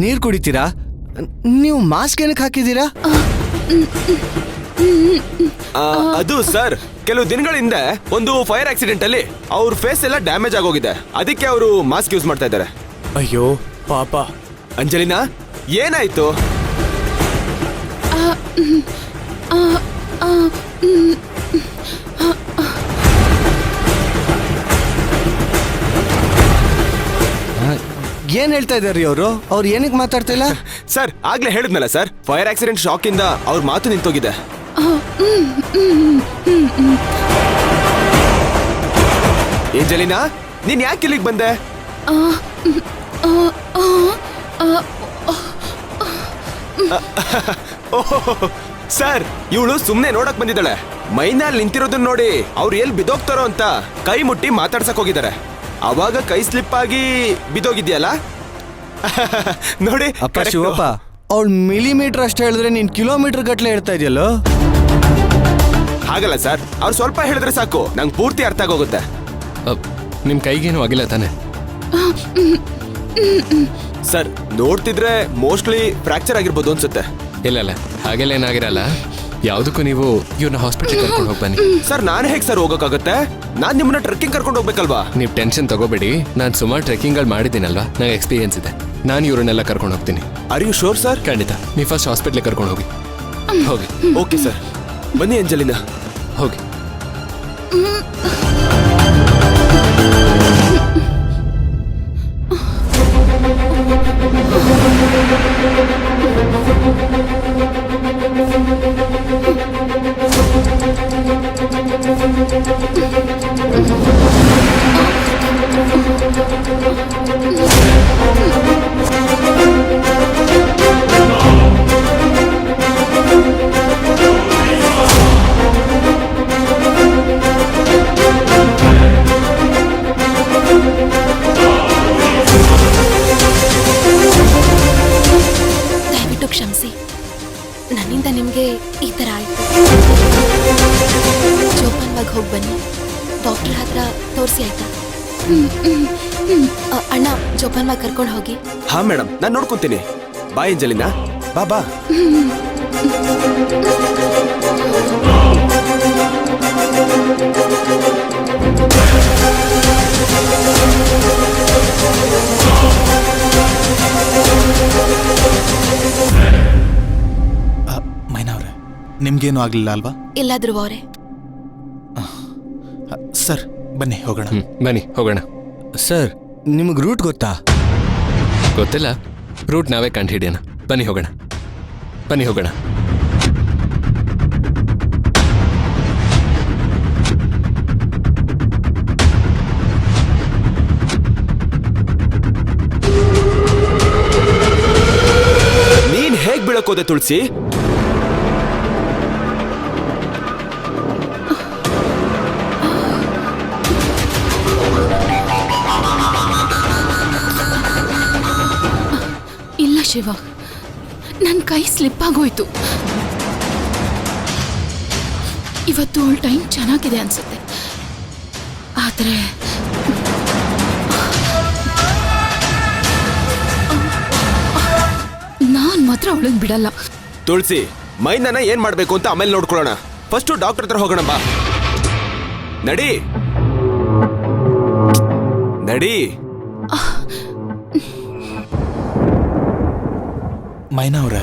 ನೀರು ಕುಡಿತೀರಾ? ನೀವು ಮಾಸ್ಕ್ ಏನಕ್ಕೆ ಹಾಕಿದ್ದೀರಾ? ಅದು ಸರ್, ಕೆಲವು ದಿನಗಳ ಹಿಂದೆ ಒಂದು ಫೈರ್ ಆಕ್ಸಿಡೆಂಟ್ ಅಲ್ಲಿ ಅವ್ರ ಫೇಸ್ ಎಲ್ಲ ಡ್ಯಾಮೇಜ್ ಆಗೋಗಿದೆ, ಅದಕ್ಕೆ ಅವರು ಮಾಸ್ಕ್ ಯೂಸ್ ಮಾಡ್ತಾ ಇದ್ದಾರೆ. ಅಯ್ಯೋ ಪಾಪ. ಅಂಜಲಿನಾ, ಏನಾಯ್ತು? ಏನ್ ಹೇಳ್ತಾ ಇದಾರೆ ಅವರು? ಅವ್ರು ಏನಕ್ಕೆ ಮಾತಾಡ್ತಾ ಇಲ್ಲ? ಸರ್, ಆಗ್ಲೇ ಹೇಳಿದ್ನಲ್ಲ ಸರ್, ಫೈರ್ ಆಕ್ಸಿಡೆಂಟ್ ಶಾಕ್ ಇಂದ ಅವ್ರ ಮಾತು ನಿಂತೋಗಿದೆ. ಅಂಜಲಿನಾ, ನೀನ್ ಯಾಕೆ ಇಲ್ಲಿಗೆ ಬಂದೆ? ಸರ್, ಇವಳು ಸುಮ್ನೆ ನೋಡಕ್ ಬಂದಿದ್ದಾಳೆ. ಮೈನಲ್ಲಿ ನಿಂತಿರೋದನ್ನ ನೋಡಿ ಅವ್ರು ಎಲ್ಲಿ ಬಿದ್ದೋಗ್ತಾರೋ ಅಂತ ಕೈ ಮುಟ್ಟಿ ಮಾತಾಡ್ಸಕ್ ಹೋಗಿದ್ದಾರೆ. ಅವಾಗ ಕೈ ಸ್ಲಿಪ್ ಆಗಿ ಬಿದ್ದೋಗಿದ್ಯಲ್ಲ ನೋಡಿ. ಅಪ್ಪ ಶಿವಪ್ಪ, ಅವ್ಳು ಮಿಲಿಮೀಟರ್ ಅಷ್ಟು ಹೇಳಿದ್ರೆ ನೀನ್ ಕಿಲೋಮೀಟರ್ ಗಟ್ಲೆ ಹೇಳ್ತಾ ಇದೆಯಲ್ಲೋ? ಹಾಗಲ್ಲ ಸರ್, ಅವ್ರು ಸ್ವಲ್ಪ ಹೇಳಿದ್ರೆ ಸಾಕು, ನಂಗೆ ಪೂರ್ತಿ ಅರ್ಥ ಆಗೋಗುತ್ತೆ. ನಿಮ್ ಕೈಗೇನು ಆಗಿಲ್ಲ ತಾನೆ? ಸರ್, ನೋಡ್ತಿದ್ರೆ ಮೋಸ್ಟ್ಲಿ ಫ್ರಾಕ್ಚರ್ ಆಗಿರ್ಬೋದು ಅನ್ಸುತ್ತೆ. ಇಲ್ಲ ಹಾಗೆಲ್ಲ ಏನಾಗಿರಲ್ಲ. ಯಾವುದಕ್ಕೂ ನೀವು ಇವ್ರನ್ನ ಹಾಸ್ಪಿಟಲ್ ಕರ್ಕೊಂಡು ಹೋಗಿ ಬನ್ನಿ. ಸರ್, ನಾನು ಹೇಗೆ ಸರ್ ಹೋಗೋಕ್ಕಾಗತ್ತೆ? ನಾನು ನಿಮ್ಮನ್ನ ಟ್ರೆಕ್ಕಿಂಗ್ ಕರ್ಕೊಂಡು ಹೋಗ್ಬೇಕಲ್ವಾ? ನೀವು ಟೆನ್ಷನ್ ತಗೋಬೇಡಿ, ನಾನು ಸುಮಾರು ಟ್ರೆಕ್ಕಿಂಗ್ಗಳು ಮಾಡಿದ್ದೀನಲ್ವಾ, ನಂಗೆ ಎಕ್ಸ್ಪೀರಿಯನ್ಸ್ ಇದೆ. ನಾನು ಇವ್ರನ್ನೆಲ್ಲ ಕರ್ಕೊಂಡು ಹೋಗ್ತೀನಿ. Are you sure sir? ಖಂಡಿತ. ನೀವು ಫಸ್ಟ್ ಹಾಸ್ಪಿಟ್ಲಿಗೆ ಕರ್ಕೊಂಡು ಹೋಗಿ. ಓಕೆ ಸರ್, ಬನ್ನಿ ಅಂಜಲಿನಾ, ಹೋಗಿ. ದಯವಿಟ್ಟು ಕ್ಷಮಿಸಿ, ನನ್ನಿಂದ ನಿಮ್ಗೆ ಈ ತರ ಆಯ್ತು. ಜೋಪಾನವಾಗಿ ಹೋಗಿ ಬನ್ನಿ, ಡಾಕ್ಟರ್ ಹತ್ರ ತೋರಿಸಿ ಆಯ್ತಾ? ಅಣ್ಣ, ಜೋಪಾನವಾಗಿ ಕರ್ಕೊಂಡು ಹೋಗಿ. ಹಾ ಮೇಡಮ್, ನಾನು ನೋಡ್ಕೊಂತೀನಿ. ಬಾಯ್ ಅಂಜಲಿನಾ, ಬಾ. ಮೈನವ್ರೆ, ನಿಮ್ಗೇನು ಆಗ್ಲಿಲ್ಲ ಅಲ್ವಾ? ಇಲ್ಲಾದ್ರೂ ಅವರೇ. ಸರ್, ಬನ್ನಿ ಹೋಗೋಣ. ಬನ್ನಿ ಹೋಗೋಣ. ಸರ್, ನಿಮಗೆ ರೂಟ್ ಗೊತ್ತಾ? ಗೊತ್ತಿಲ್ಲ, ರೂಟ್ ನಾವೇ ಕಂಡು ಹಿಡಿಯೋಣ. ಬನ್ನಿ ಹೋಗೋಣ. ನೀನ್ ಹೇಗ್ ಬೀಳಕೋದೆ ತುಳಸಿ? ಇಲ್ಲ ಶಿವ, ನನ್ನ ಕೈ ಸ್ಲಿಪ್ ಆಗೋಯ್ತು. ಇವತ್ತು ಅವಳ ಟೈಮ್ ಚೆನ್ನಾಗಿದೆ ಅನ್ಸುತ್ತೆ, ಆದ್ರೆ ನಾನ್ ಮಾತ್ರ ಅವಳನ್ನ ಬಿಡಲ್ಲ. ತುಳಸಿ, ಮೈನನ್ನ ಏನ್ ಮಾಡ್ಬೇಕು ಅಂತ ಆಮೇಲೆ ನೋಡ್ಕೊಳ್ಳೋಣ. ಫಸ್ಟ್ ಡಾಕ್ಟರ್ ಹತ್ರ ಹೋಗೋಣ, ಬಾ. ನಡಿ. ಮೈನಾ ಅವ್ರೆ,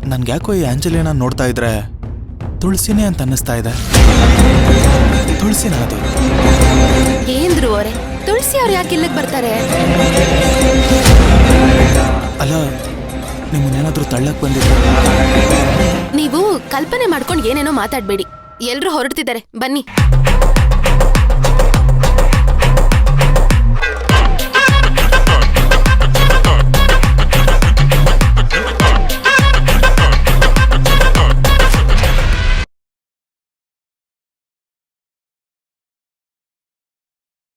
ನನ್ಗ್ಯಾಕೋ ಈ ಆಂಜಲಿನ ನೋಡ್ತಾ ಇದ್ರೆ ತುಳಸಿನೇ ಅಂತ ಅನ್ನಿಸ್ತಾ ಇದೆ. ತುಳಸಿನ ಅದು? ಏನ್ರು ಅವರೇ, ತುಳಸಿ ಅವ್ರು ಯಾಕೆ ಇಲ್ಲಿಗೆ ಬರ್ತಾರೆ? ಅಲ್ಲ, ನಿಮ್ಮನ್ನೇನಾದ್ರೂ ತಳ್ಳಕ್ ಬಂದಿದ್ರು? ನೀವು ಕಲ್ಪನೆ ಮಾಡ್ಕೊಂಡು ಏನೇನೋ ಮಾತಾಡ್ಬೇಡಿ. ಎಲ್ರು ಹೊರಡ್ತಿದ್ದಾರೆ, ಬನ್ನಿ.